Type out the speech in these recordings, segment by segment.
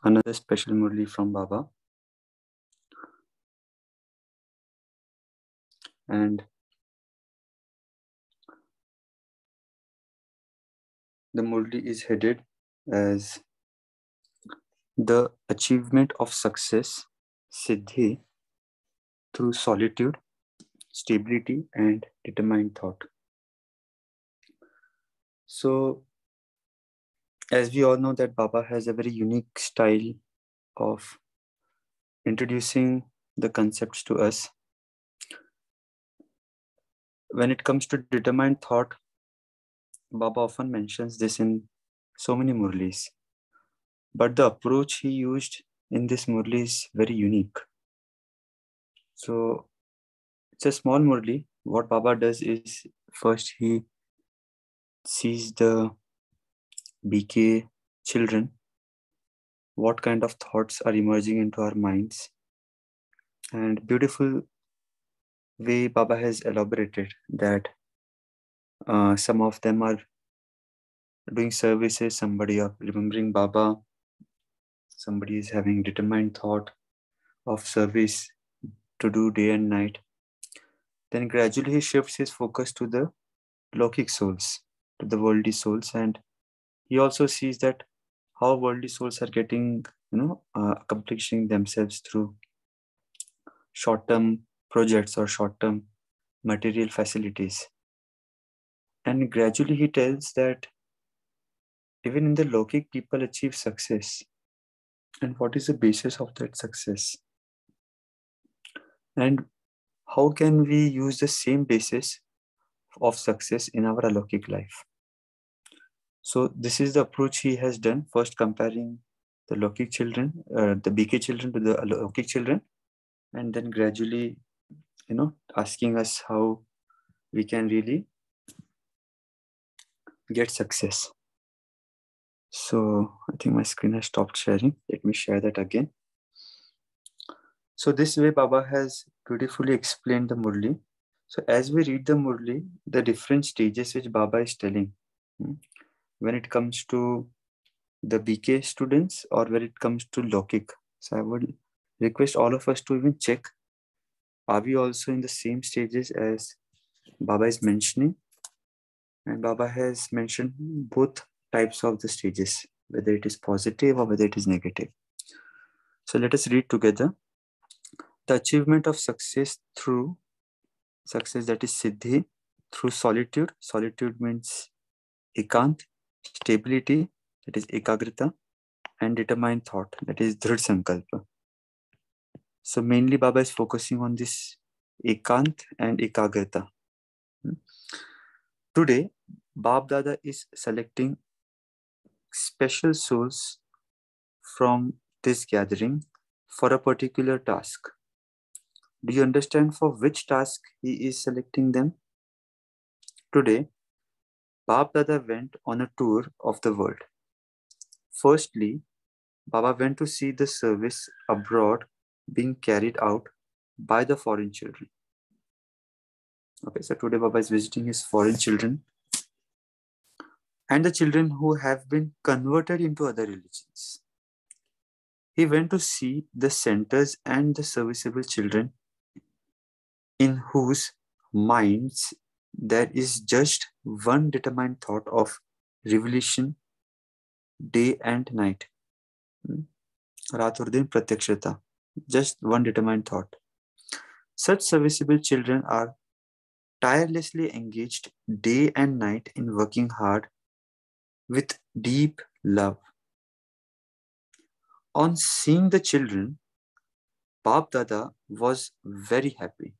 Another special Murli from Baba. And the Murli is headed as the achievement of success, siddhi, through solitude, stability, and determined thought. So, as we all know that Baba has a very unique style of introducing the concepts to us. When it comes to determined thought, Baba often mentions this in so many Murlis. But the approach he used in this Murli is very unique. So it's a small Murli. What Baba does is first he sees the BK children, what kind of thoughts are emerging into our minds. And beautiful way Baba has elaborated that some of them are doing services, somebody are remembering Baba, somebody is having determined thought of service to do day and night. Then gradually he shifts his focus to the Lokic souls, to the worldly souls, and he also sees that how worldly souls are getting, accomplishing themselves through short-term projects or short-term material facilities. And gradually he tells that even in the Lokic, people achieve success. And what is the basis of that success? And how can we use the same basis of success in our alokik life? So this is the approach he has done, first comparing the Lokic children, the BK children to the alokik children, and then gradually, asking us how we can really get success. So I think my screen has stopped sharing. Let me share that again. So this way Baba has beautifully explained the Murli. So as we read the Murli, the different stages which Baba is telling, when it comes to the BK students or when it comes to Lokik. So I would request all of us to even check, are we also in the same stages as Baba is mentioning? And Baba has mentioned both types of the stages, whether it is positive or whether it is negative. So let us read together. The achievement of success through success, that is siddhi, through solitude. Solitude means ekant, stability, that is ekagrita, and determined thought, that is dhrud sankalpa. So mainly Baba is focusing on this ekant and ekagrita. Today, Bab Dada is selecting special souls from this gathering for a particular task. Do you understand for which task he is selecting them? Today, Bab Dada went on a tour of the world. Firstly, Baba went to see the service abroad being carried out by the foreign children. Okay, so today Baba is visiting his foreign children and the children who have been converted into other religions. He went to see the centers and the serviceable children in whose minds there is just one determined thought of revelation day and night. Raat aur din pratyakshata. Just one determined thought. Such serviceable children are tirelessly engaged day and night in working hard with deep love. On seeing the children, Bab Dada was very happy.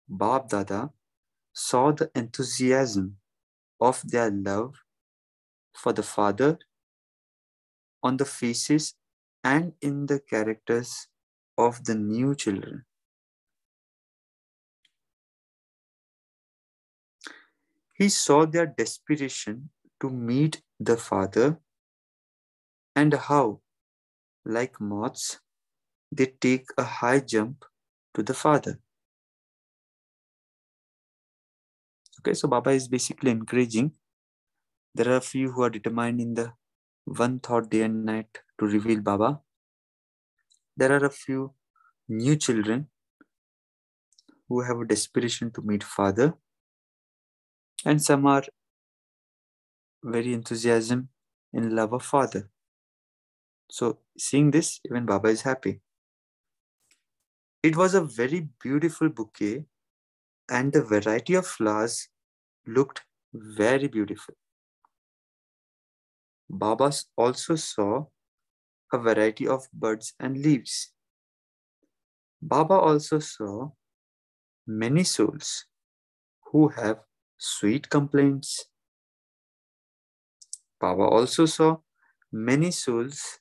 Bab Dada saw the enthusiasm of their love for the father on the faces and in the characters of the new children. He saw their desperation to meet the father and how, like moths, they take a high jump to the father. Okay, so Baba is basically encouraging. There are a few who are determined in the one thought day and night to reveal Baba. There are a few new children who have a desperation to meet Father, and some are very enthusiasm in love of Father. So seeing this, even Baba is happy. It was a very beautiful bouquet, and the variety of flowers looked very beautiful. Baba also saw a variety of buds and leaves. Baba also saw many souls who have sweet complaints. Baba also saw many souls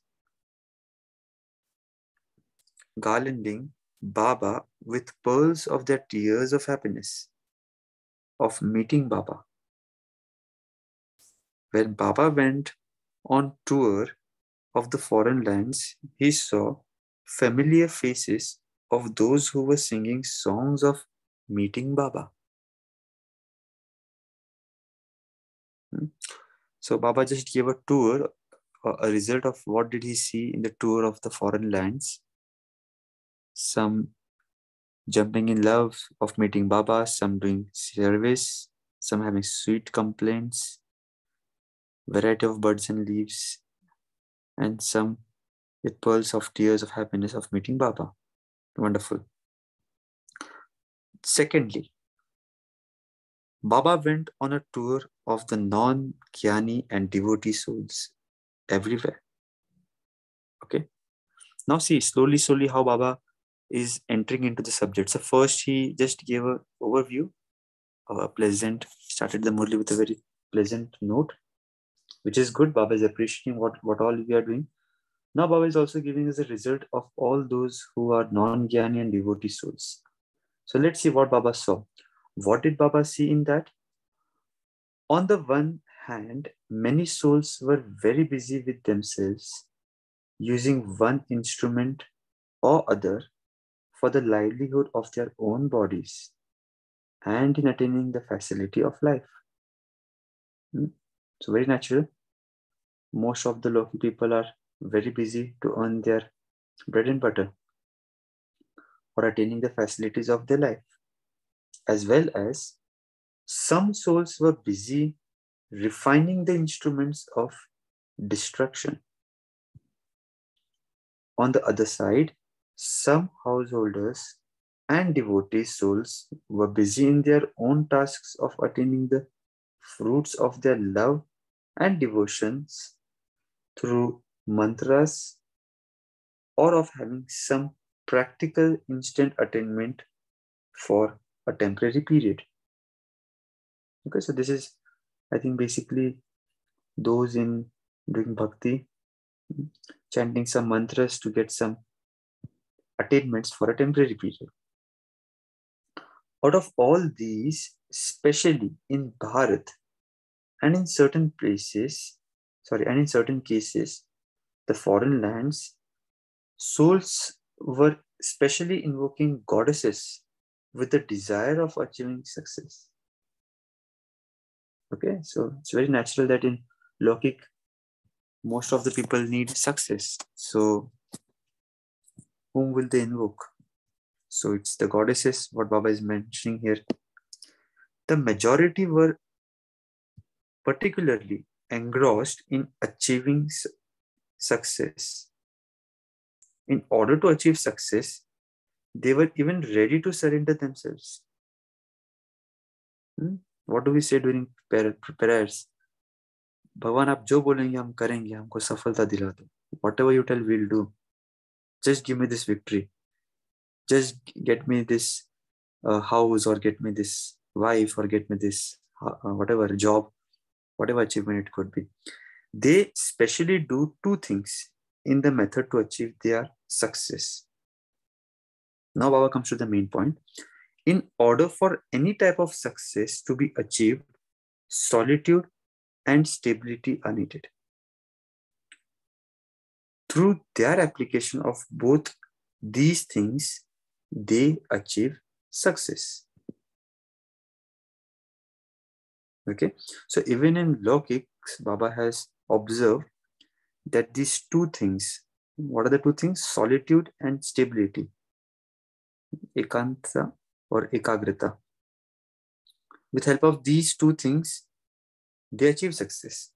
garlanding Baba with pearls of their tears of happiness, of meeting Baba. When Baba went on tour of the foreign lands, he saw familiar faces of those who were singing songs of meeting Baba. So Baba just gave a tour, a result of what did he see in the tour of the foreign lands. Some jumping in love of meeting Baba, some doing service, some having sweet complaints, variety of birds and leaves, and some with pearls of tears of happiness of meeting Baba. Wonderful. Secondly, Baba went on a tour of the non-jnani and devotee souls everywhere. Okay. Now see, slowly how Baba is entering into the subject. So first he just gave an overview of a pleasant, started the Murli with a very pleasant note, which is good. Baba is appreciating what all we are doing. Now Baba is also giving us a result of all those who are non-jnani and devotee souls. So let's see what Baba saw. What did Baba see in that? On the one hand, many souls were very busy with themselves, using one instrument or other for the livelihood of their own bodies and in attaining the facility of life. So very natural. Most of the local people are very busy to earn their bread and butter or attaining the facilities of their life. As well as some souls were busy refining the instruments of destruction. On the other side, some householders and devotee souls were busy in their own tasks of attaining the fruits of their love and devotions through mantras or of having some practical instant attainment for a temporary period. Okay, so this is, I think, basically those in doing bhakti, chanting some mantras to get some attainments for a temporary period. Out of all these, especially in Bharat and in certain places, and in certain cases, the foreign lands, souls were specially invoking goddesses with the desire of achieving success. Okay, so it's very natural that in Lokik, most of the people need success. So whom will they invoke? So it's the goddesses, what Baba is mentioning here. The majority were particularly engrossed in achieving success. In order to achieve success, they were even ready to surrender themselves. What do we say during prayers? भगवान आप जो बोलेंगे हम करेंगे, हमको सफलता दिला दो. Whatever you tell, we'll do. Just give me this victory. Just get me this house, or get me this wife, or get me this whatever job, whatever achievement it could be. They specially do two things in the method to achieve their success. Now Baba comes to the main point. In order for any type of success to be achieved, solitude and stability are needed. Through their application of both these things, they achieve success. Okay, so even in Lokiks, Baba has observed that these two things, what are the two things? Solitude and stability, ekanta or ekagrita. With help of these two things, they achieve success.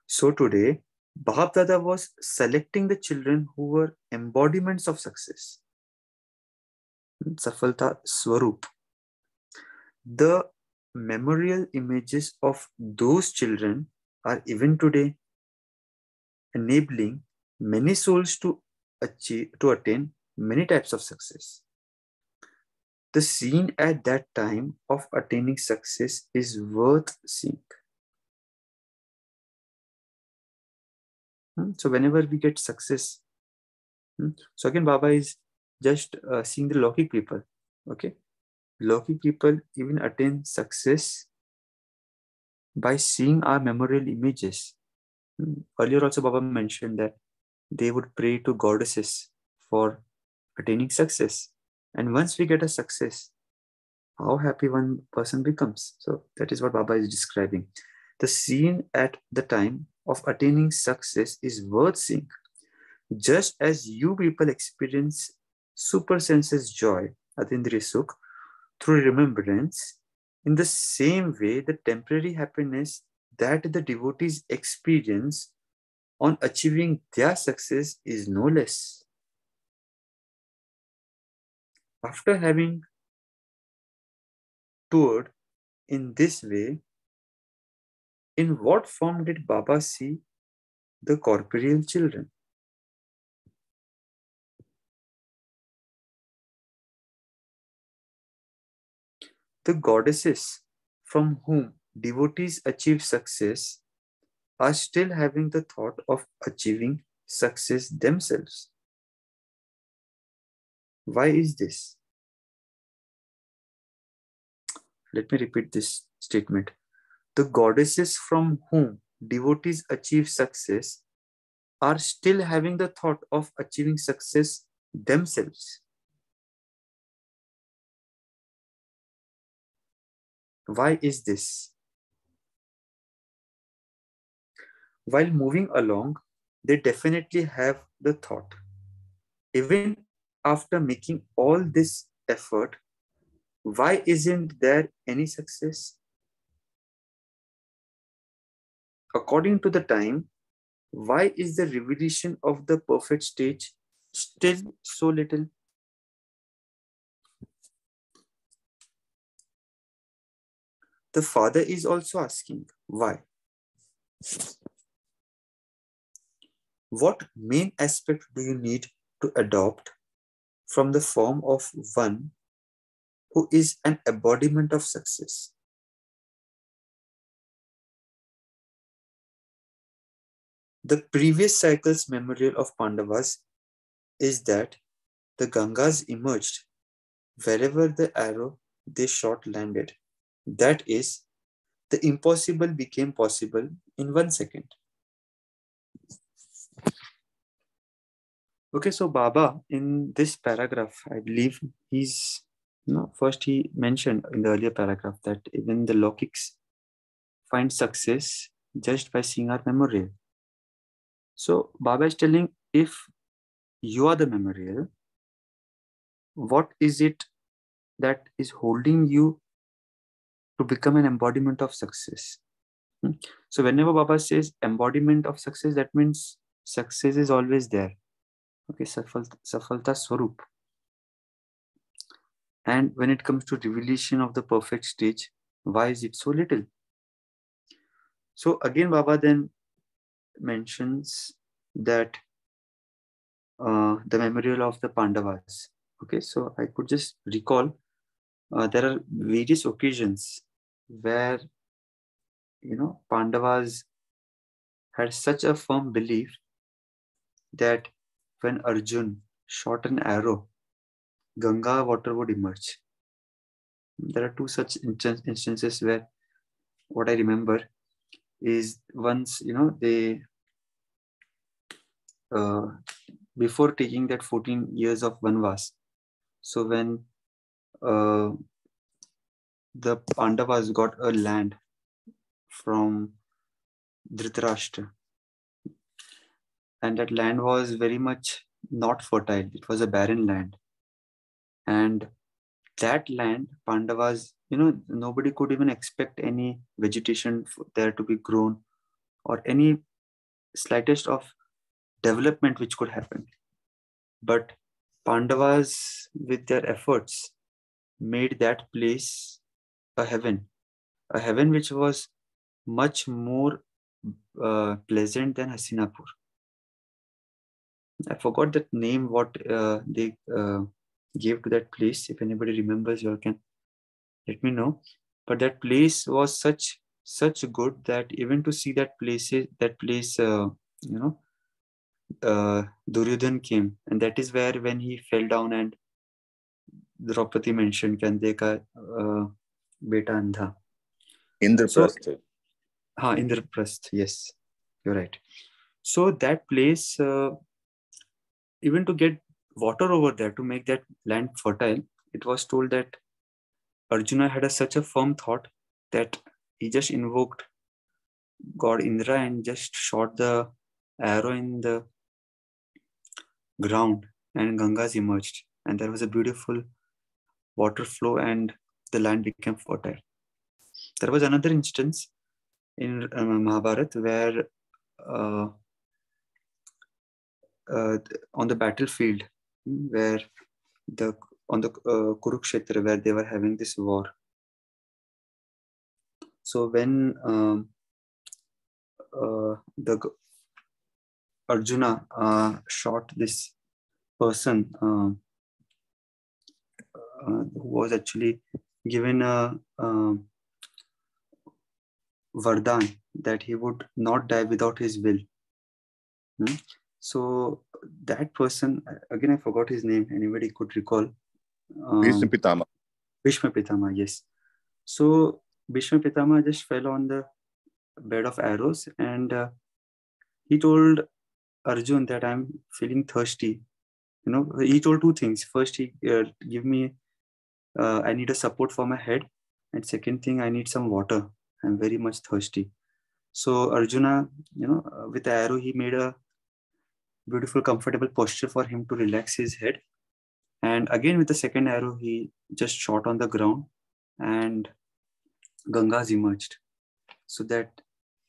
So today, Bhab Dada was selecting the children who were embodiments of success. Safalta Swarup. The memorial images of those children are even today enabling many souls to attain many types of success. The scene at that time of attaining success is worth seeing. So whenever we get success, so again Baba is just seeing the Lokik people. Okay, Lokik people even attain success by seeing our memorial images. Earlier also Baba mentioned that they would pray to goddesses for attaining success. And once we get a success, how happy one person becomes. So that is what Baba is describing. The scene at the time of attaining success is worth seeing. Just as you people experience super senses joy, Atindriya Sukh, through remembrance, in the same way, the temporary happiness that the devotees experience on achieving their success is no less. After having toured in this way, in what form did Baba see the corporeal children? The goddesses from whom devotees achieve success are still having the thought of achieving success themselves. Why is this? Let me repeat this statement. The goddesses from whom devotees achieve success are still having the thought of achieving success themselves. Why is this? While moving along, they definitely have the thought. Even after making all this effort, why isn't there any success? According to the time, why is the revelation of the perfect stage still so little? The father is also asking, why? What main aspect do you need to adopt from the form of one who is an embodiment of success? The previous cycle's memorial of Pandavas is that the Gangas emerged wherever the arrow they shot landed. That is, the impossible became possible in 1 second. Okay, so Baba, in this paragraph, I believe first he mentioned in the earlier paragraph that even the Lokiks find success just by seeing our memorial. So Baba is telling, if you are the memorial, what is it that is holding you to become an embodiment of success? So whenever Baba says embodiment of success, that means success is always there. Okay, Safalta Swarup. And when it comes to revelation of the perfect stage, why is it so little? So again, Baba then mentions that the memorial of the Pandavas. Okay, so I could just recall there are various occasions where Pandavas had such a firm belief that when Arjun shot an arrow, Ganga water would emerge. There are two such instances where what I remember is once, they, before taking that 14 years of Vanvas, so when the Pandavas got a land from Dhritarashtra, and that land was very much not fertile. It was a barren land. And that land, Pandavas, nobody could even expect any vegetation there to be grown or any slightest of development which could happen. But Pandavas, with their efforts, made that place a heaven which was much more pleasant than Hastinapur. I forgot that name, what they gave to that place. If anybody remembers, you all can let me know. But that place was such good that even to see that place, Duryodhan came, and that is where when he fell down and Draupadi mentioned, "Kande ka beta andha." Indraprastha. So, Indraprasth. Yes, you're right. So that place, even to get water over there to make that land fertile, it was told that Arjuna had such a firm thought that he just invoked God Indra and just shot the arrow in the ground, and Gangas emerged, and there was a beautiful water flow, and the land became fertile. There was another instance in Mahabharata where on the battlefield, where on the Kurukshetra, where they were having this war. So when the Arjuna shot this person who was actually given a Vardhan that he would not die without his will. So that person, again I forgot his name, anybody could recall? Bhishma Pitama. Bhishma Pitama, yes. So Bhishma Pitama just fell on the bed of arrows, and he told Arjun that I'm feeling thirsty. He told two things. First, he give me, I need a support for my head, and second thing, I need some water. I'm very much thirsty. So Arjuna, with the arrow, he made a beautiful, comfortable posture for him to relax his head. And again, with the second arrow, he just shot on the ground, and Gangas emerged. So that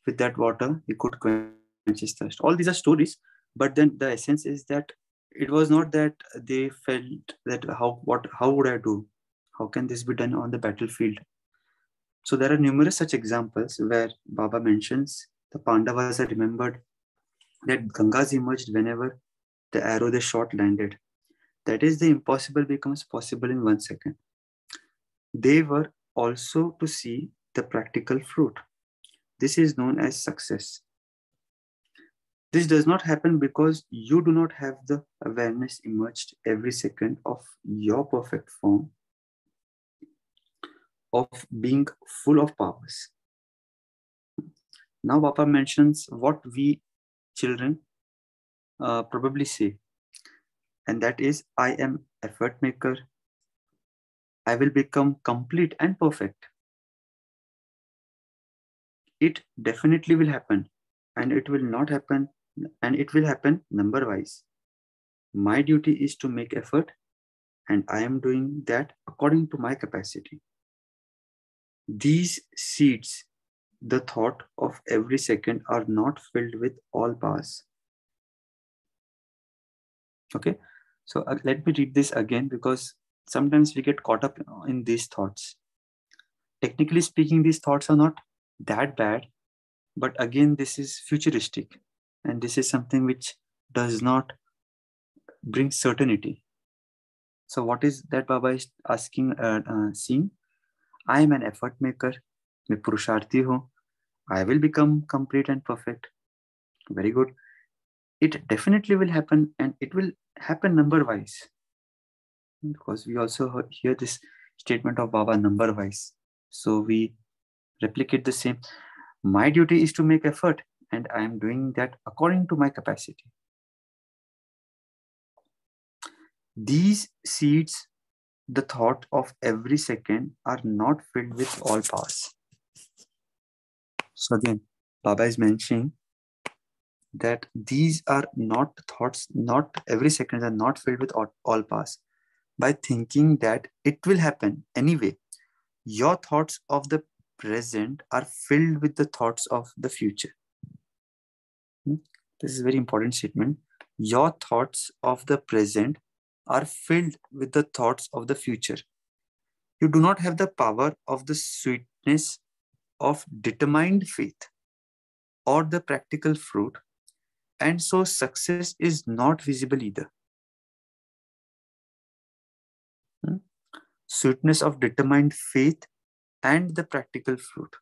with that water, he could quench his thirst. All these are stories, but then the essence is that it was not that they felt that how would I do? How can this be done on the battlefield? So there are numerous such examples where Baba mentions the Pandavas are remembered that Gangas emerged whenever the arrow they shot landed. That is, the impossible becomes possible in 1 second. They were also to see the practical fruit. This is known as success. This does not happen because you do not have the awareness emerged every second of your perfect form of being full of powers. Now Baba mentions what we children probably say, and that is, I am effort maker. I will become complete and perfect. It definitely will happen, and it will not happen, and it will happen number wise. My duty is to make effort, and I am doing that according to my capacity. These seeds, the thought of every second, are not filled with all powers. Okay, so let me read this again, because sometimes we get caught up in these thoughts. Technically speaking, these thoughts are not that bad, but again, this is futuristic, and this is something which does not bring certainty. So what is that Baba is asking, seeing? I am an effort maker. मैं पुरुषार्थी हूँ. I will become complete and perfect. Very good. It definitely will happen, and it will happen number wise. Because we also hear this statement of Baba number wise. So we replicate the same. My duty is to make effort, and I am doing that according to my capacity. These seeds, the thought of every second, are not filled with all powers. So again, Baba is mentioning that these are not thoughts, not every second are not filled with all past. By thinking that it will happen anyway, your thoughts of the present are filled with the thoughts of the future. This is a very important statement. Your thoughts of the present are filled with the thoughts of the future. You do not have the power of the sweetness of determined faith or the practical fruit, and so success is not visible either. Sweetness of determined faith and the practical fruit.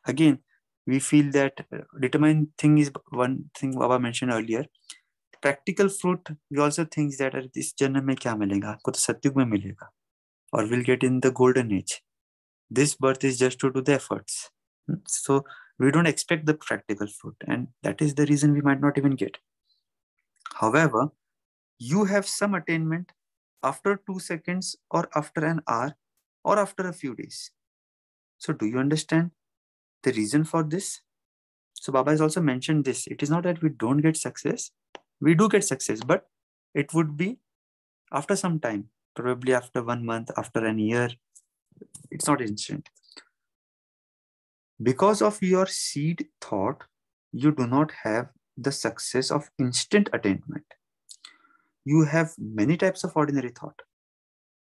Again, we feel that determined thing is one thing Baba mentioned earlier. Practical fruit, we also think that this janam mein kya milega, aapko to satyug mein milega, or we'll get in the golden age. This birth is just to do the efforts. So we don't expect the practical fruit, and that is the reason we might not even get. However, you have some attainment after 2 seconds or after an hour or after a few days. So do you understand the reason for this? So Baba has also mentioned this. It is not that we don't get success. We do get success, but it would be after some time, probably after 1 month, after an year. It's not instant. Because of your seed thought, you do not have the success of instant attainment. You have many types of ordinary thought.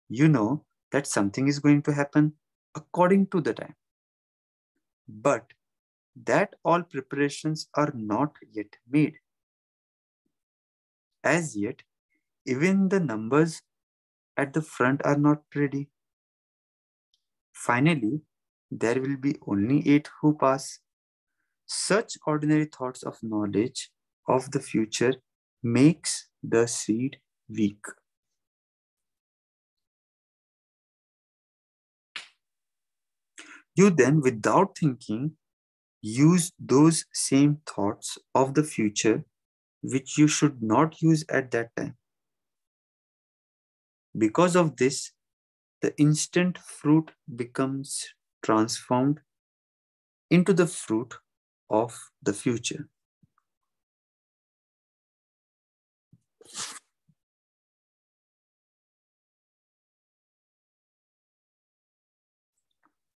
You know that something is going to happen according to the time. But that all preparations are not yet made. As yet, even the numbers at the front are not ready. Finally, there will be only 8 who pass. Such ordinary thoughts of knowledge of the future makes the seed weak. You then, without thinking, use those same thoughts of the future which you should not use at that time. Because of this, the instant fruit becomes transformed into the fruit of the future.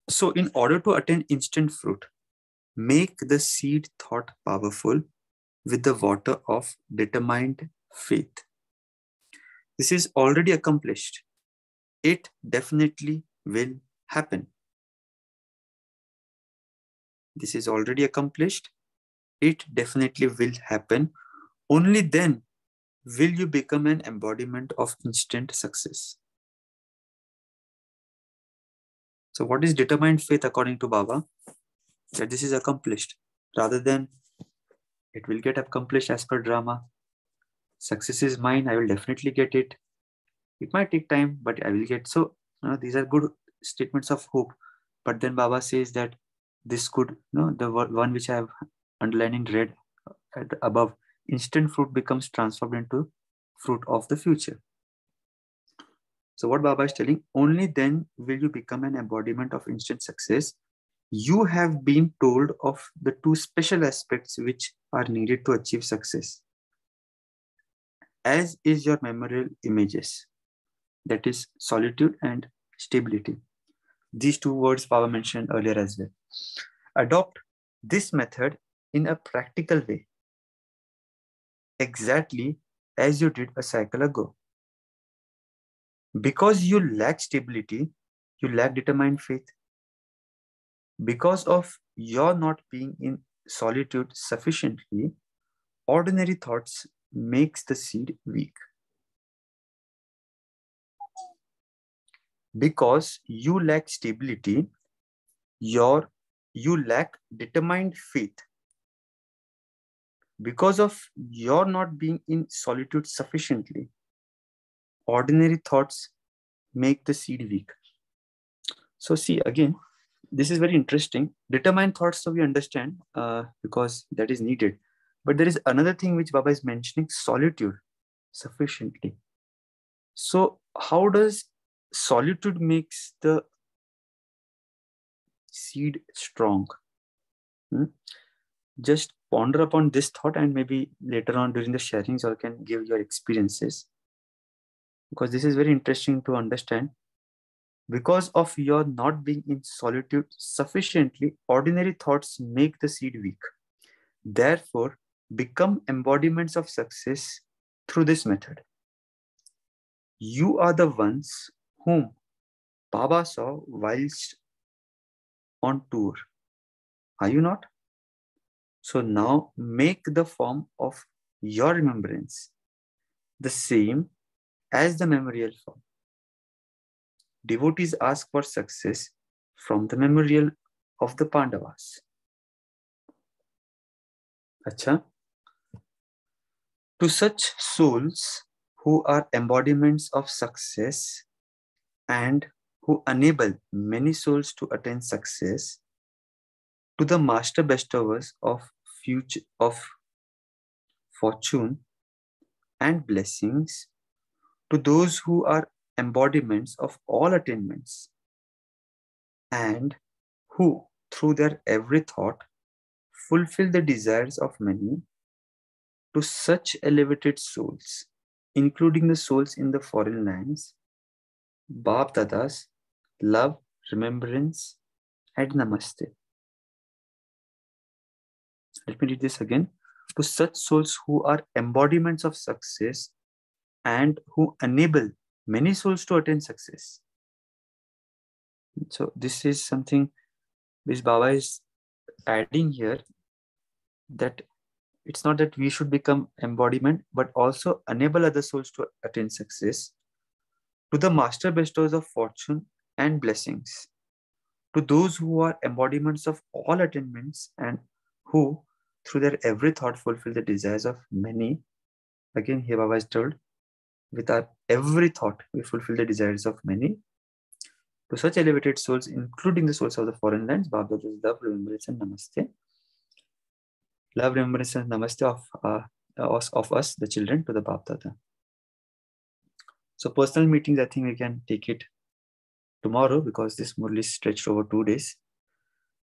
So in order to attain instant fruit, make the seed thought powerful with the water of determined faith. This is already accomplished. It definitely will happen. This is already accomplished. It definitely will happen. Only then will you become an embodiment of instant success. So what is determined faith according to Baba? That this is accomplished, rather than it will get accomplished as per drama. Success is mine, I will definitely get it. It might take time, but I will get. So these are good statements of hope. But then Baba says that this could, the one which I have underlined in red above, instant fruit becomes transformed into fruit of the future. So what Baba is telling, only then will you become an embodiment of instant success. You have been told of the 2 special aspects which are needed to achieve success, as is your memorial images, that is solitude and stability. These 2 words Baba mentioned earlier as well. Adopt this method in a practical way, exactly as you did a cycle ago. Because you lack stability, you lack determined faith. Because of your not being in solitude sufficiently, ordinary thoughts makes the seed weak. Because you lack stability, you lack determined faith. Because of your not being in solitude sufficiently, ordinary thoughts make the seed weak. So see, again, this is very interesting. Determined thoughts, so we understand because that is needed. But there is another thing which Baba is mentioning, solitude sufficiently. So how does solitude makes the seed strong? Just ponder upon this thought, and maybe later on during the sharings you can give your experiences, because this is very interesting to understand. Because of your not being in solitude sufficiently, ordinary thoughts make the seed weak. Therefore, become embodiments of success through this method. You are the ones whom Baba saw whilst on tour. Are you not? So now make the form of your remembrance the same as the memorial form. Devotees ask for success from the memorial of the Pandavas. Acha. To such souls who are embodiments of success and who enable many souls to attain success, to the master bestowers of fortune and blessings, to those who are embodiments of all attainments and who, through their every thought, fulfill the desires of many, to such elevated souls, including the souls in the foreign lands, Bap Dada's love, remembrance, and namaste. Let me read this again. To such souls who are embodiments of success and who enable many souls to attain success. So this is something which Baba is adding here, that it's not that we should become embodiment, but also enable other souls to attain success. To the master bestowers of fortune and blessings, to those who are embodiments of all attainments and who, through their every thought, fulfill the desires of many. Again, here Baba is told, with our every thought, we fulfill the desires of many. To such elevated souls, including the souls of the foreign lands, Baba does love, remembrance, and namaste. Love, remembrance, and namaste of us, the children, to the Bap Dada. So personal meetings, I think we can take it tomorrow because this Murli is stretched over 2 days.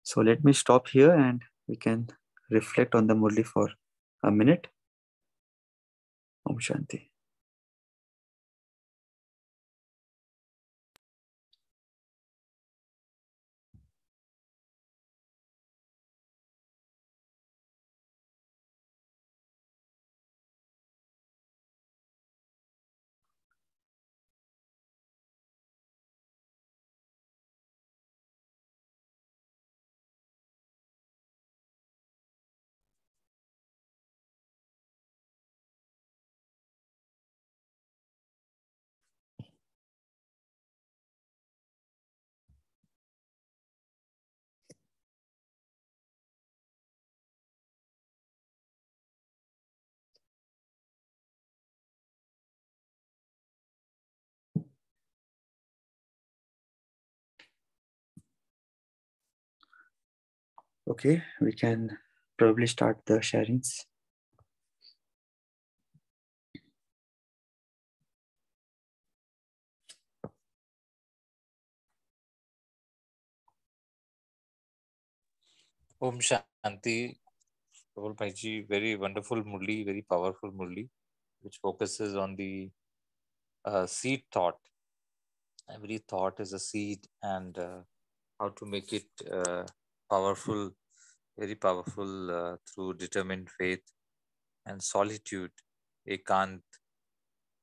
So let me stop here and we can reflect on the Murli for a minute. Om Shanti. Okay, we can probably start the sharings. Om Shanti. Rahul Bhaiji, very wonderful Murli, very powerful Murli, which focuses on the seed thought. Every thought is a seed, and how to make it powerful, very powerful through determined faith and solitude, ekant,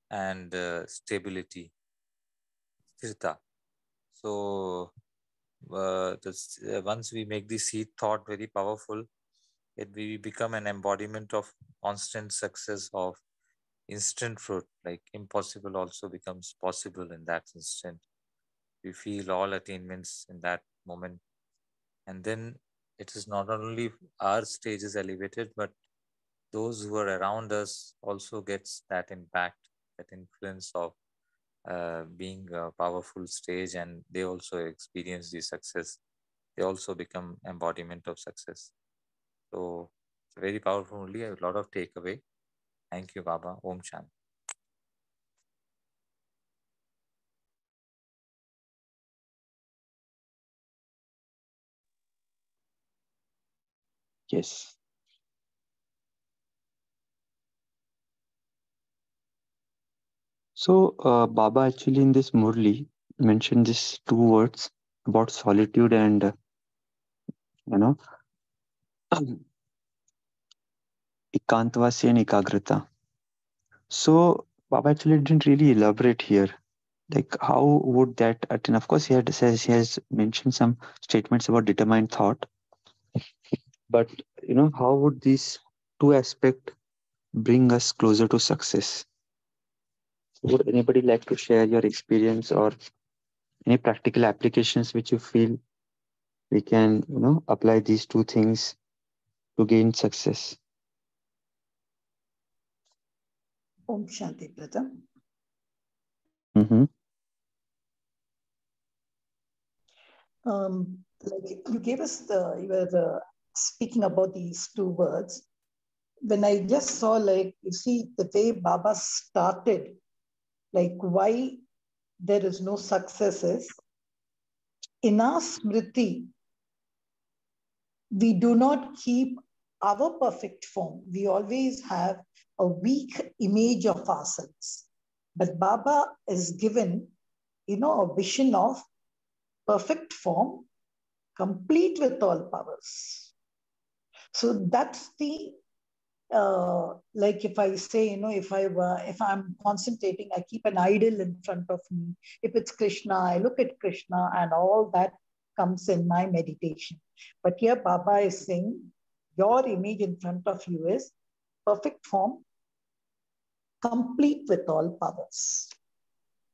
and stability, sthirta. So once we make the seed thought very powerful, we become an embodiment of constant success, of instant fruit. Like impossible also becomes possible in that instant. We feel all attainments in that moment, and then it is not only our stage is elevated, but those who are around us also gets that impact, that influence of being a powerful stage, and they also experience the success. They also become embodiment of success. So it's very powerful only, a lot of takeaway. Thank you, Baba. Om Shanti. Yes. So, Baba actually in this Murli mentioned these two words about solitude and, you know, Ikantvasi and Ekagrata. So, Baba actually didn't really elaborate here. Like, how would that attain? Of course, he has mentioned some statements about determined thought, but how would these two aspects bring us closer to success? Would anybody like to share your experience or any practical applications which you feel we can, apply these two things to gain success? Om Shanti, brother. Mm-hmm. Like you gave us you were speaking about these two words. When I just saw, like, you see, the way Baba started, like, why there is no successes. In our smriti, we do not keep our perfect form. We always have a weak image of ourselves. But Baba is given, a vision of perfect form, complete with all powers. So that's the like if I say, if I'm concentrating, I keep an idol in front of me. If it's Krishna, I look at Krishna, and all that comes in my meditation. But here Baba is saying, your image in front of you is perfect form, complete with all powers.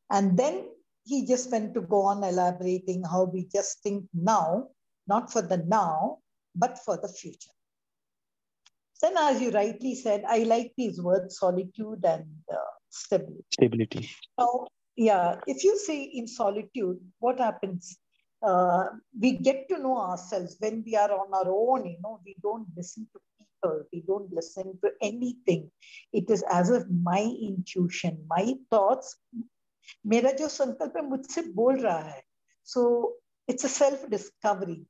And then he just went to go on elaborating how we just think now, not for the now, but for the future. Then, as you rightly said, I like these words, solitude and stability. Stability. Now, yeah, if you say in solitude, what happens? We get to know ourselves when we are on our own, we don't listen to people, we don't listen to anything. It is as if my intuition, my thoughts, मेरा जो संकल्प है मुझसे बोल रहा है. So it's a self-discovery.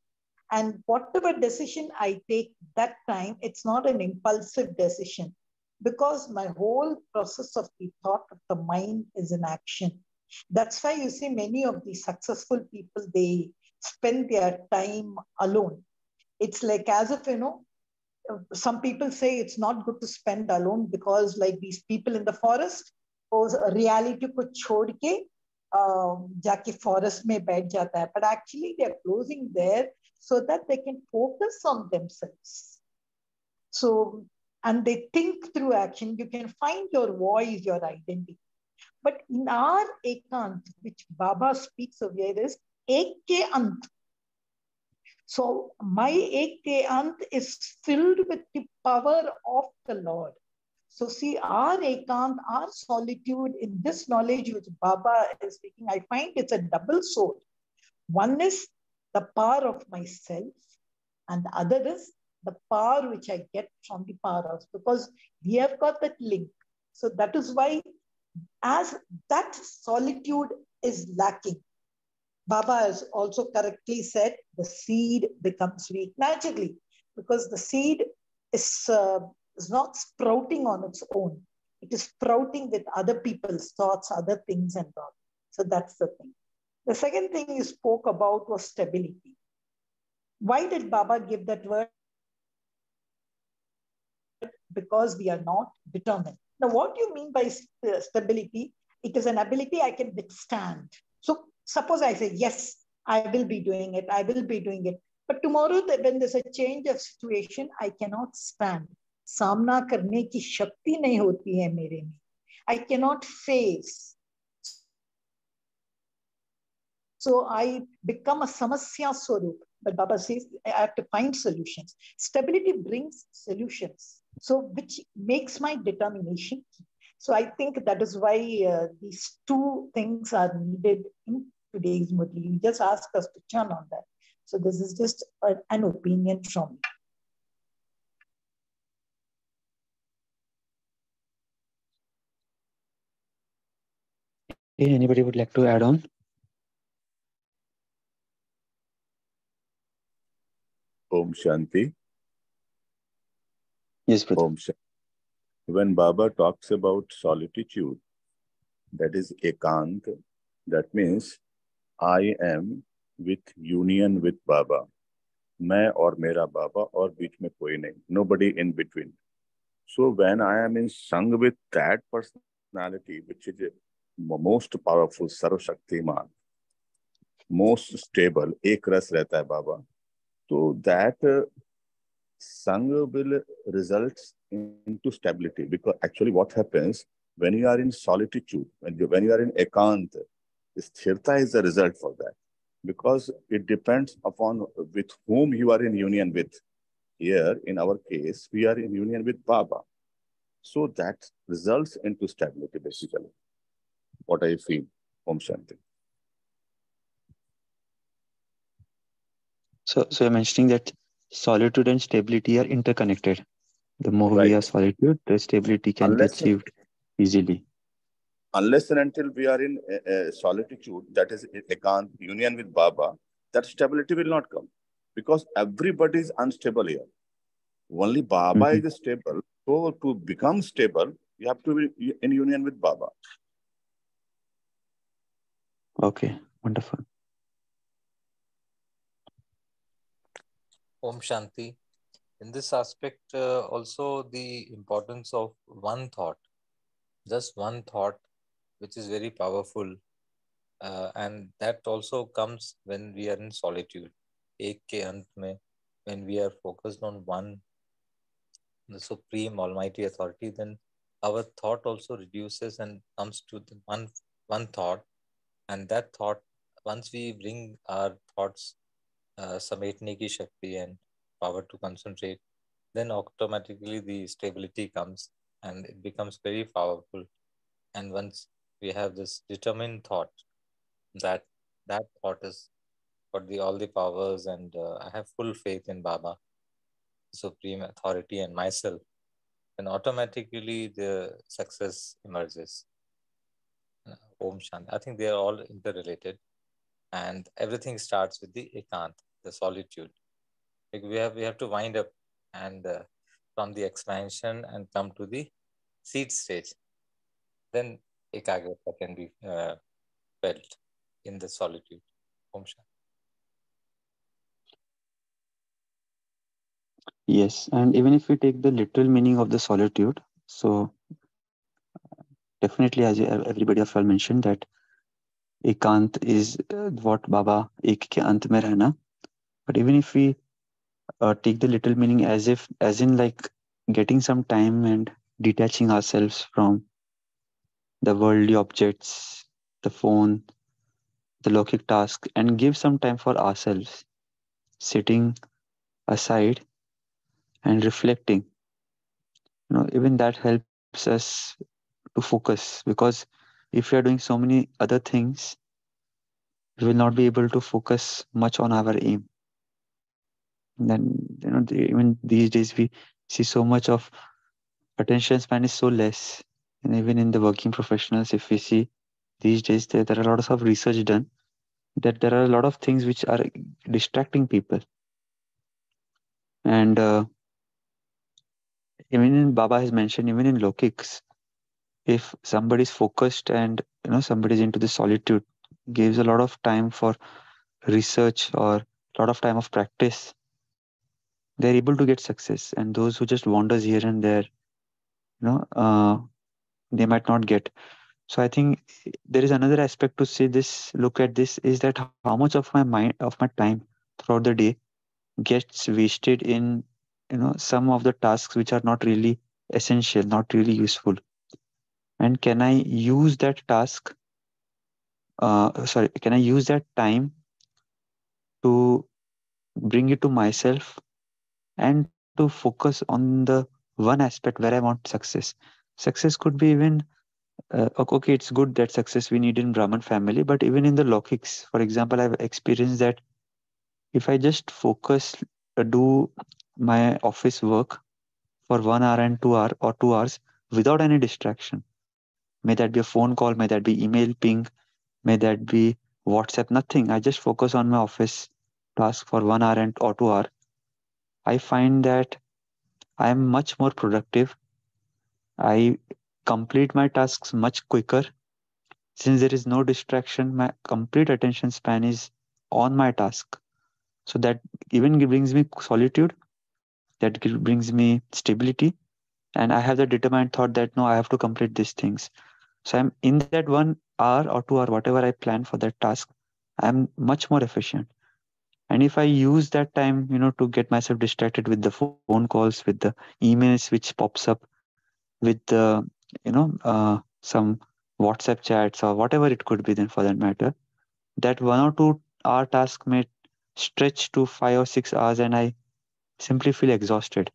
And whatever decision I take that time, it's not an impulsive decision because my whole process of the thought of the mind is in action. That's why you see many of the successful people, they spend their time alone. It's like as if, some people say it's not good to spend alone because like these people in the forest, reality को छोड़ के जाके forest में बैठ जाता है. But actually they are closing there so that they can focus on themselves. So, and they think through action, you can find your voice, your identity. But in our ekant, which Baba speaks of here, is ek ke ant. So my ek ke ant is filled with the power of the Lord. So see, our ekant, our solitude in this knowledge which Baba is speaking, I find it's a double sword. One is the power of myself, and the other is the power which I get from the power of, because we have got that link. So that is why, as that solitude is lacking, Baba has also correctly said the seed becomes weak naturally, because the seed is not sprouting on its own. It is sprouting with other people's thoughts, other things and all. So that's the thing. The second thing you spoke about was stability. Why did Baba give that word? Because we are not determined. Now, what do you mean by stability? It is an ability I can withstand. So suppose I say, yes, I will be doing it. I will be doing it. But tomorrow, when there's a change of situation, I cannot stand. सामना करने की शक्ति नहीं होती है मेरे में. I cannot face. So I become a samasya swarup. But Baba says I have to find solutions. Stability brings solutions. So which makes my determination. So I think that is why these two things are needed in today's Murli. You just asked us to churn on that. So this is just an opinion from me. Anybody would like to add on? Om Shanti. Yes, brother. Om Shanti. When Baba talks about solitude, that is ekant. That means I am with union with Baba. मैं और मेरा बाबा और बीच में कोई नहीं. Nobody in between. So when I am in sang with that personality, which is most powerful, सर्वशक्तिमान, most stable, एक रस रहता है बाबा, तो that sang will result into stability. Because actually what happens when you are in solitude, when you are in ekant, sthirta is the result for that. Because it depends upon with whom you are in union with. Here, in our case, we are in union with Baba. So that results into stability, basically. What I feel. Om Shanti. So you're mentioning that solitude and stability are interconnected. The more we Right. are solitude, the stability can be achieved easily. Unless and until we are in solitude, that is ekant, union with Baba, that stability will not come. Because everybody is unstable here. Only Baba is stable. So to become stable, you have to be in union with Baba. Okay, wonderful. Om Shanti. In this aspect, also the importance of one thought, just one thought, which is very powerful. And that also comes when we are in solitude. Ek ke ant mein, when we are focused on one, the supreme almighty authority, then our thought also reduces and comes to the one thought. And that thought, once we bring our thoughts sametne ki shakti and power to concentrate, then automatically the stability comes and it becomes very powerful. And once we have this determined thought, that thought is got all the powers, and I have full faith in Baba, supreme authority, and myself, then automatically the success emerges. Om Shanti. I think they are all interrelated, and everything starts with the ekant, the solitude. Like we have to wind up and from the expansion and come to the seed stage. Then ekagrata can be felt in the solitude. Om Shanti. Yes, and even if we take the literal meaning of the solitude, so definitely, as everybody of you all mentioned, that ekant is what Baba ek ke ant mein rehna. But even if we take the literal meaning as in like getting some time and detaching ourselves from the worldly objects, the phone, the logic task, and give some time for ourselves, sitting aside and reflecting. Even that helps us to focus, because if we are doing so many other things, we will not be able to focus much on our aim. Then even these days we see so much of attention span is so less, and even in the working professionals, if we see these days, there are lots of research done that there are a lot of things which are distracting people. And even in Baba has mentioned, even in Lokics, if somebody is focused and somebody is into the solitude, gives a lot of time for research or a lot of time of practice, they're able to get success. And those who just wanders here and there, they might not get. So I think there is another aspect to see this, look at this, is that how much of my mind, of my time throughout the day gets wasted in some of the tasks which are not really essential, not really useful. And can I use that task? Can I use that time to bring it to myself and to focus on the one aspect where I want success? Success could be even okay. It's good that success we need in Brahman family, but even in the Lokics, for example, I've experienced that if I just focus, do my office work for 1 hour and 2 hour or 2 hours without any distraction. May that be a phone call, may that be email ping, may that be WhatsApp, nothing. I just focus on my office task for 1 hour and or 2 hour. I find that I am much more productive. I complete my tasks much quicker, Since there is no distraction, my complete attention span is on my task. So that even brings me solitude, that brings me stability, and I have the determined thought that no, I have to complete these things. So I'm in that 1 hour or 2 hour, whatever I plan for that task, I'm much more efficient. And if I use that time, to get myself distracted with the phone calls, with the emails which pops up, with the, some WhatsApp chats or whatever it could be, then for that matter, that 1 or 2 hour task may stretch to 5 or 6 hours, and I simply feel exhausted.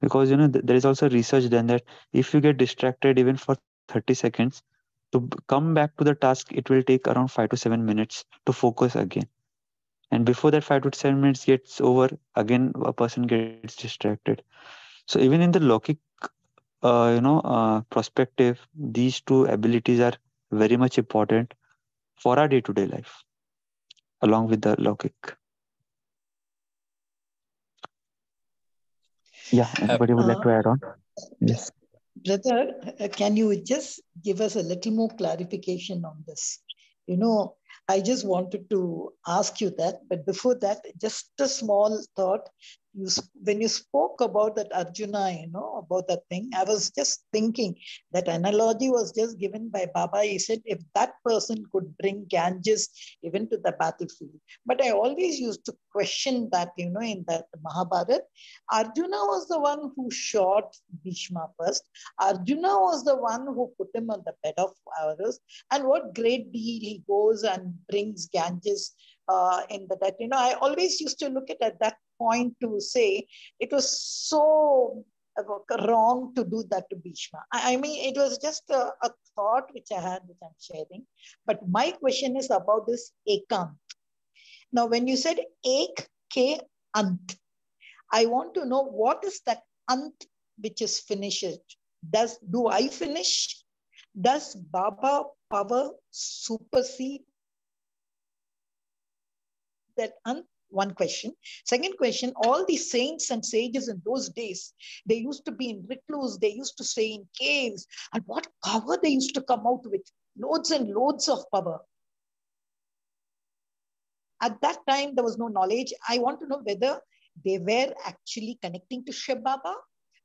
Because there is also research done that if you get distracted even for 30 seconds, to come back to the task, it will take around 5 to 7 minutes to focus again. And before that 5 to 7 minutes gets over, again a person gets distracted. So even in the logic, perspective, these two abilities are very much important for our day-to-day life, along with the logic. Yeah, anybody would like Uh, to add on? Yes. Brother, can you just give us a little more clarification on this? You know, I just wanted to ask you that, but before that, just a small thought. When you spoke about that Arjuna, about that thing, I was just thinking that analogy was just given by Baba. He said, if that person could bring Ganges even to the battlefield. But I always used to question that, in that Mahabharata, Arjuna was the one who shot Bhishma first. Arjuna was the one who put him on the bed of flowers. And what great deed he goes and brings Ganges in the that. I always used to look at that point to say it was so wrong to do that to Bhishma. I mean, it was just a thought which I had, which I'm sharing. But my question is about this ekant. Now, when you said ek ke ant, I want to know what is that ant which is finished. Do I finish? Does Baba power supersede that ant? One question. Second question, all the saints and sages in those days, they used to be in recluse, they used to stay in caves, and what power they used to come out with, loads and loads of power. At that time, there was no knowledge. I want to know whether they were actually connecting to Shiv Baba.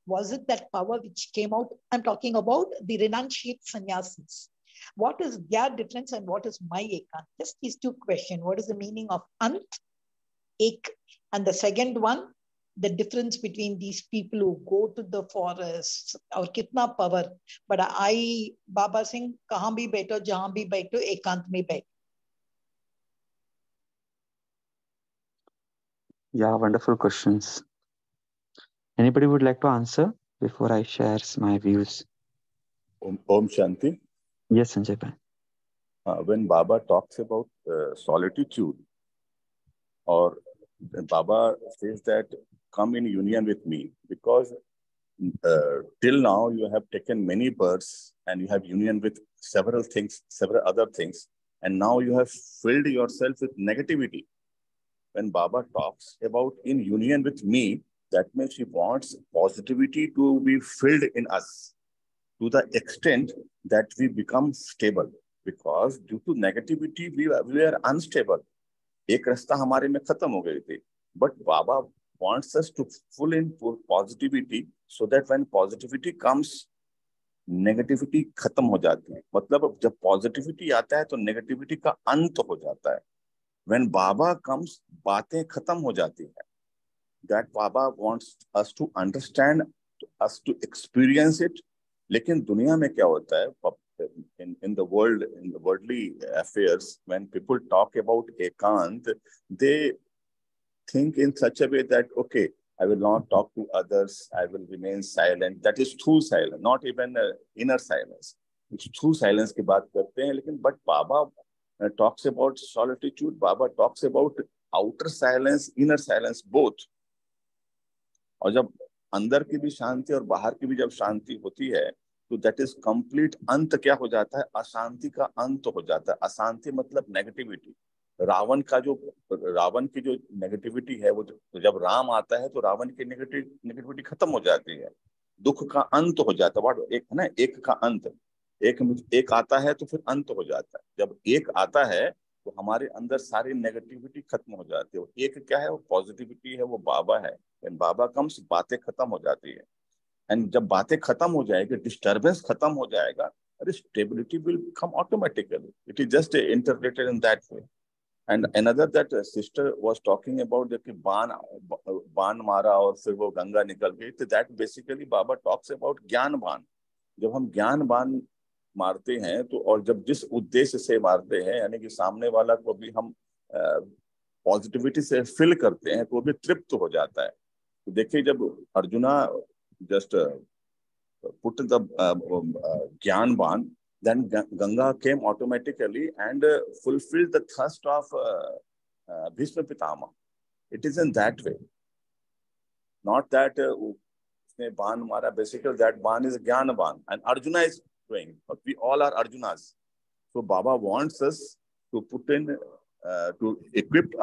Was it that power which came out? I'm talking about the renunciate sannyasis. What is their difference and what is my ekant? Just these two questions. What is the meaning of ant, ek? And the second one, the difference between these people who go to the forest or kitna power. But I, Baba Singh, kahan bhi baito, jahan bhi baito, ekant mein baito. Yeah, wonderful questions. Anybody would like to answer before I share my views? Om Shanti. Yes, Sanjay Bhai. When Baba talks about solitude, or Baba says that come in union with me, because till now you have taken many births and you have union with several things, several other things, and now you have filled yourself with negativity. When Baba talks about in union with me, that means he wants positivity to be filled in us to the extent that we become stable. Because due to negativity, we are unstable. एक रास्ता हमारे में खत्म हो गई थी. But Baba wants us to full in positivity so that when positivity comes, negativity खत्म हो जाती है. मतलब जब positivity आता है तो negativity का अंत हो जाता है. When Baba comes, बातें खत्म हो जाती है. That Baba wants us to understand, us to experience it. लेकिन दुनिया में क्या होता है? In the world, in the worldly affairs, when people talk about ekant, they think in such a way that, okay, I will not talk to others, I will remain silent. That is true silence, not even inner silence. It's true silence की बात करते हैं, लेकिन but Baba talks about solitude. Baba talks about outer silence, inner silence, both. और जब अंदर की भी शांति और बाहर की भी जब शांति होती है, तो दैट इज कंप्लीट. अंत क्या हो जाता है? अशांति का अंत हो जाता है. अशांति मतलब नेगेटिविटी. रावण की जो नेगेटिविटी है, वो जब राम आता है तो रावण की नेगेटिविटी खत्म हो जाती है. दुख का अंत हो जाता है. एक है ना, एक का अंत. एक आता है तो फिर अंत हो जाता है। जब एक आता है तो हमारे अंदर सारी नेगेटिविटी खत्म हो जाती है। एक क्या है? वो पॉजिटिविटी है, वो बाबा है। बाबा कम्स, बातें खत्म हो जाती है। एंड जब बातें खत्म हो जाएगी, डिस्टर्बेंस खत्म हो जाएगा, अरे stability will come automatically. It is just interpreted in that way. And another that sister was talking about कि बाण बाण मारा और फिर वो गंगा निकल गई, तो that basically Baba talks about ज्ञान बाण। जब हम ज्ञान बाण मारते हैं तो, और जब जिस उद्देश्य से मारते हैं, यानी कि सामने वाला को भी हम पॉजिटिविटी से फिल करते हैं, तो वो भी तृप्त हो जाता है। तो देखिए, जब arjuna just put the Gyan Ban, then Ganga came automatically and fulfilled the thirst of Bhishma Pitama. It is in that way. Not that usne Ban mara, basically that Ban is Gyan Ban. And Arjuna is doing. But we all are Arjunas. So Baba wants us to put in, to equip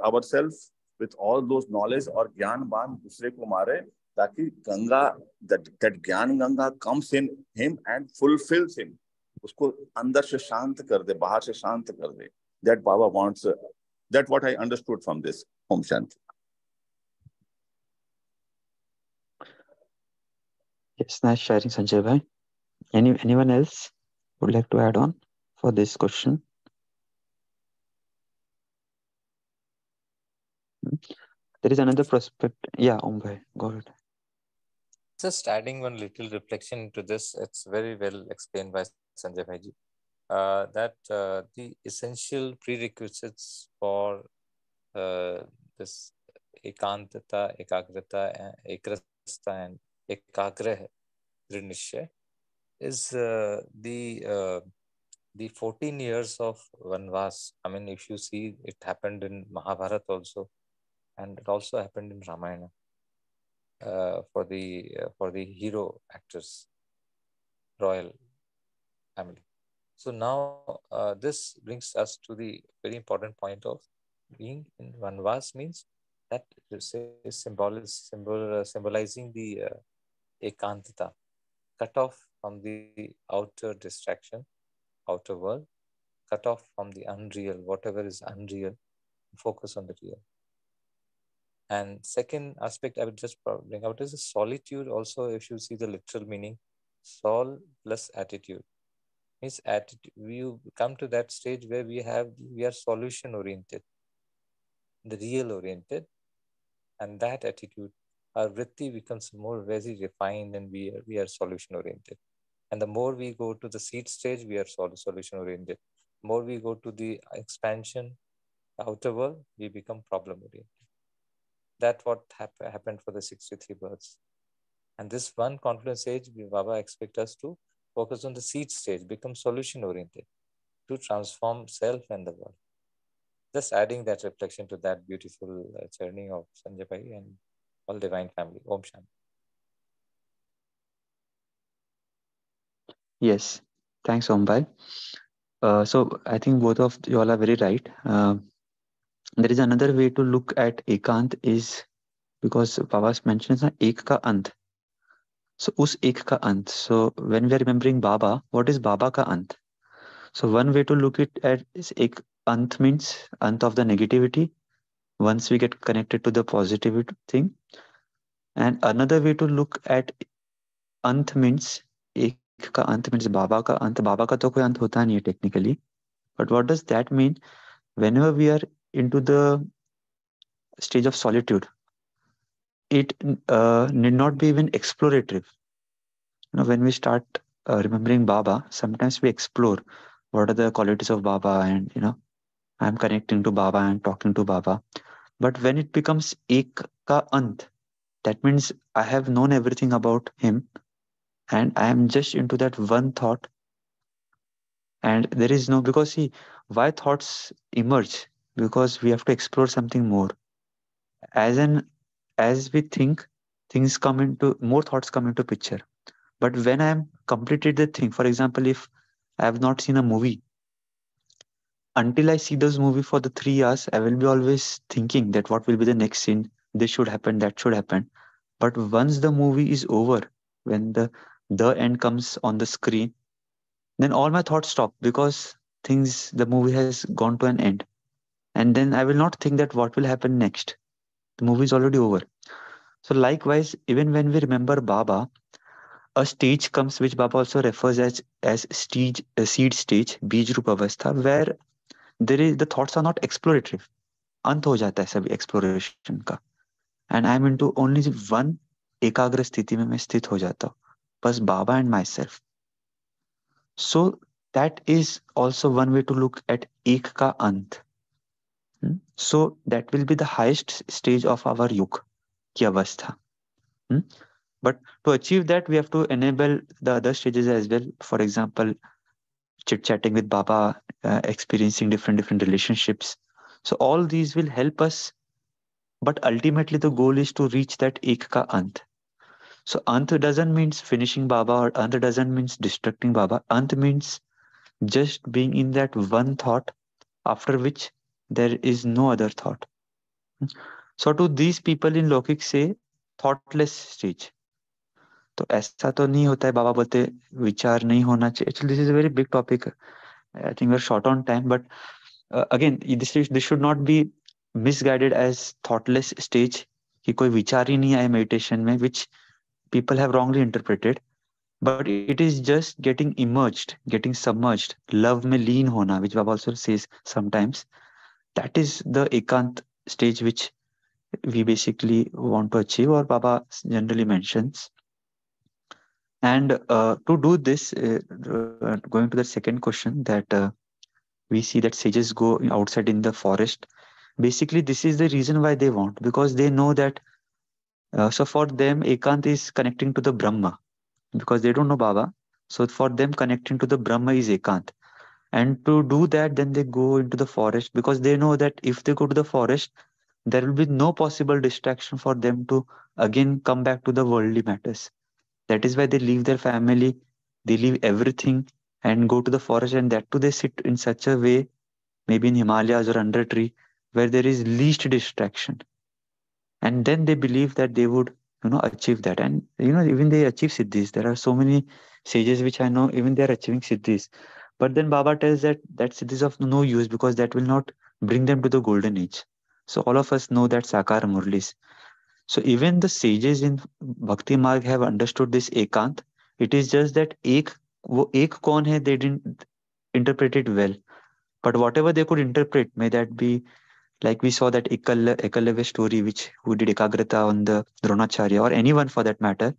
ourselves with all those knowledge or Gyan Ban दूसरे को मारे, ताकि Ganga, that ज्ञान Ganga comes in him and fulfills him, उसको अंदर से शांत कर दे, बाहर से शांत कर दे. That Baba wants. That's what I understood from this. Om Shanti. Yes, nice sharing, Sanjay bhai. Anyone else would like to add on for this question? There is another prospect. Yeah, Om bhai, go ahead. Just adding one little reflection to this, it's very well explained by Sanjay Bhaiji. That the essential prerequisites for this ekantata, ekagrata, ekrasta, and ekagra drinishya is the 14 years of Vanvas. I mean, if you see, it happened in Mahabharata also, and it also happened in Ramayana for the hero actors, royal family. So now this brings us to the very important point of being in Vanvas means that symbolizing the ekantata, cut off from the outer distraction, outer world, cut off from the unreal, whatever is unreal, focus on the real. And second aspect I would just bring out is solitude. Also, if you see the literal meaning, sol plus attitude means attitude. We come to that stage where we are solution oriented, the real oriented, and that attitude, our vritti becomes more very refined, and we are solution oriented. And the more we go to the seed stage, we are solution oriented. More we go to the expansion, outer world, we become problem oriented. That's what happened for the 63 births. And this one confluence stage, Baba expects us to focus on the seed stage, become solution oriented, to transform self and the world. Just adding that reflection to that beautiful journey of Sanjay Bhai and all divine family. Om Shanti. Yes, thanks, Om bhai. So I think both of you all are very right. There is another way to look at ekant is because Baba's mentions na ek ka ant. So us ek ka ant. So when we are remembering Baba, what is Baba ka ant? So one way to look at is ek ant means ant of the negativity. Once we get connected to the positive thing, and another way to look at ant means ek ka ant means Baba ka ant. Baba ka to koi ant hota nahi hai technically. But what does that mean? Whenever we are into the stage of solitude, it need not be even explorative. When we start remembering Baba, sometimes we explore what are the qualities of Baba, and I'm connecting to Baba and talking to Baba. But when it becomes ek ka ant, that means I have known everything about him, and I am just into that one thought, and there is no, because see, why thoughts emerge? Because we have to explore something more. As we think, things come into more thoughts come into picture. But when I am completed the thing, for example, if I have not seen a movie, until I see this movie for the 3 hours, I will be always thinking that what will be the next scene, this should happen, that should happen. But once the movie is over, when the end comes on the screen, then all my thoughts stop because the movie has gone to an end. And then I will not think that what will happen next. The movie is already over. So likewise, even when we remember Baba, a stage comes which Baba also refers as stage, seed stage, बीज रूप अवस्था, where the thoughts are not explorative. अंत हो जाता है सभी exploration का. And I'm into only one एकाग्र स्थिति में मैं स्थित हो जाता हूँ. बस Baba and myself. So that is also one way to look at एक का अंत. So that will be the highest stage of our yug की अवस्था. But to achieve that, we have to enable the other stages as well. For example, chit chatting with Baba, experiencing different relationships. So all these will help us. But ultimately, the goal is to reach that ek ka ant. So ant doesn't means finishing Baba, or ant doesn't means destructing Baba. Ant means just being in that one thought, after which there is no other thought. So to these people in Lokik say thoughtless stage. तो ऐसा तो नहीं होता है, बाबा बोलते विचार नहीं होना चाहिए. Actually, this is a very big topic. I think we're short on time, but again, this should not be misguided as thoughtless stage कि कोई विचार ही नहीं आए meditation में, which people have wrongly interpreted. But it is just getting immersed, getting submerged, love में लीन होना, which Baba also says sometimes. That is the ekant stage which we basically want to achieve, or Baba generally mentions. And to do this, going to the second question, that we see that sages go outside in the forest. Basically, this is the reason why they want, because they know that. So for them, Ekant is connecting to the Brahma, because they don't know Baba. So for them, connecting to the Brahma is Ekant. And to do that, then they go into the forest, because they know that if they go to the forest, there will be no possible distraction for them to again come back to the worldly matters. That is why they leave their family, they leave everything and go to the forest, and that too they sit in such a way, maybe in Himalayas or under a tree, where there is least distraction. And then they believe that they would, achieve that. And even they achieve siddhis. There are so many sages which I know, even they are achieving siddhis. But then Baba tells that siddhi is of no use, because that will not bring them to the golden age. So all of us know that Sakar Murlis. So even the sages in Bhakti Marg have understood this ekant. It is just that वो एक कौन है, they didn't interpret it well. But whatever they could interpret, may that be like we saw that Ekalya story, which who did Ekagrata on the Dronacharya, or anyone for that matter,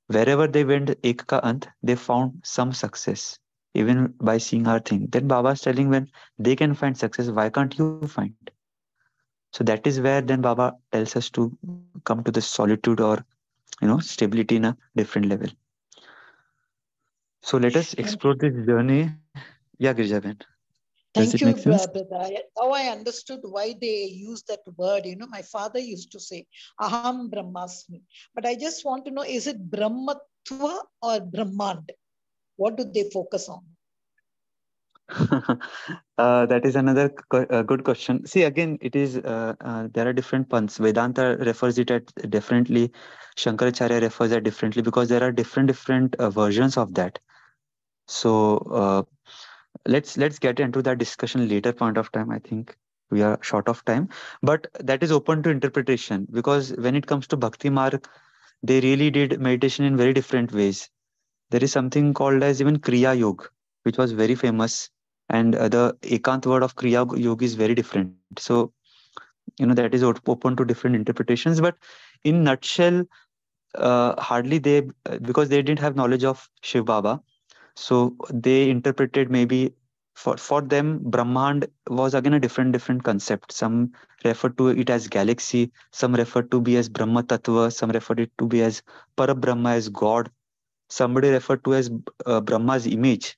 wherever they went ek ka ant, they found some success, even by seeing our thing. Then Baba is telling, when they can find success, why can't you find? So that is where then Baba tells us to come to the solitude, or stability in a different level. So let us Thank explore this journey. Yeah, Girjaben. Does it make Thank you, sense? brother. Now I understood why they use that word. My father used to say, Aham Brahmasmi. But I just want to know, is it Brahmatva or Brahmand? What do they focus on? That is another good question. See, again, it is there are different puns. Vedanta refers it at differently. Shankaracharya refers it differently, because there are different versions of that. So let's get into that discussion later point of time. I think we are short of time, but that is open to interpretation, because when it comes to Bhakti Marg, they really did meditation in very different ways. There is something called as even Kriya Yoga, which was very famous, and the Ekant word of Kriya Yoga is very different. So that is open to different interpretations. But in nutshell, hardly they because they didn't have knowledge of Shiv Baba, so they interpreted, maybe for them Brahmand was again a different concept. Some referred to it as galaxy, some referred to be as Brahma Tattva, some referred it to be as Parabrahma, as God. Somebody referred to as Brahma's image,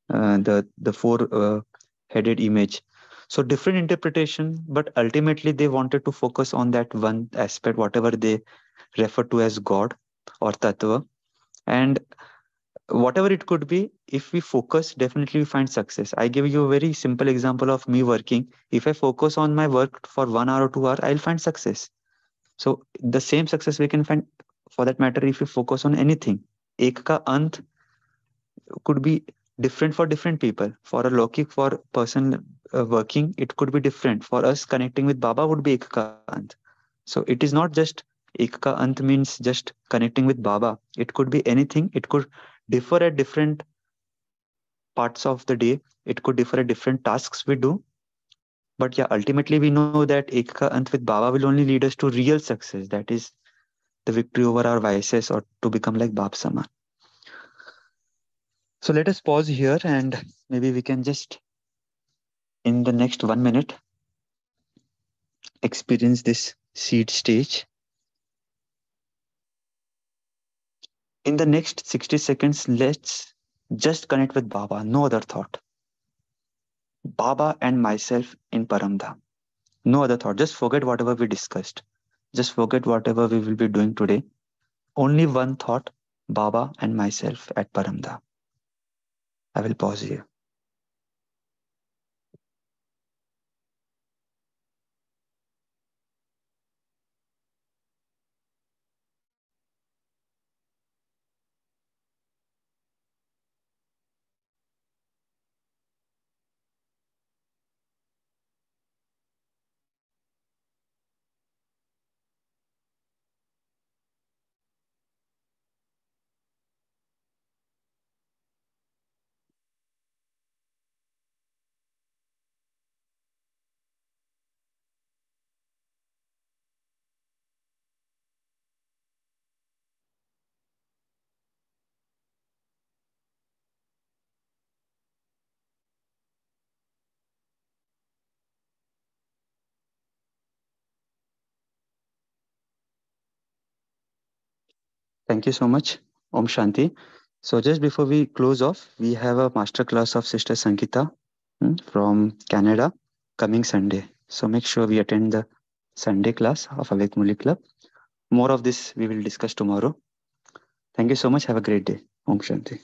the four headed image. So different interpretation, but ultimately they wanted to focus on that one aspect, whatever they refer to as God or Tattva. And whatever it could be, if we focus, definitely we find success. I give you a very simple example of me working. If I focus on my work for 1 hour or 2 hours, I'll find success. So the same success we can find, for that matter, if you focus on anything. Ek ka ant could be different for different people. For a Lokik, for person working, it could be different. For us, connecting with Baba would be Ekka Ant. So it is not just Ekka Ant means just connecting with Baba. It could be anything. It could differ at different parts of the day. It could differ at different tasks we do. But yeah, ultimately we know that Ekka Ant with Baba will only lead us to real success. That is the victory over our vices or to become like Bab Saman. So let us pause here and maybe we can just in the next 1 minute experience this seed stage. In the next 60 seconds, let's just connect with Baba, no other thought. Baba and myself in Paramdham. No other thought. Just forget whatever we discussed. Just forget whatever we will be doing today. Only one thought, Baba and myself at Paramdham. I will pause here. Thank you so much, Om Shanti. So just before we close off, we have a masterclass of Sister Sankita from Canada coming Sunday. So make sure we attend the Sunday class of Awake Muli Club. More of this we will discuss tomorrow. Thank you so much. Have a great day. Om Shanti.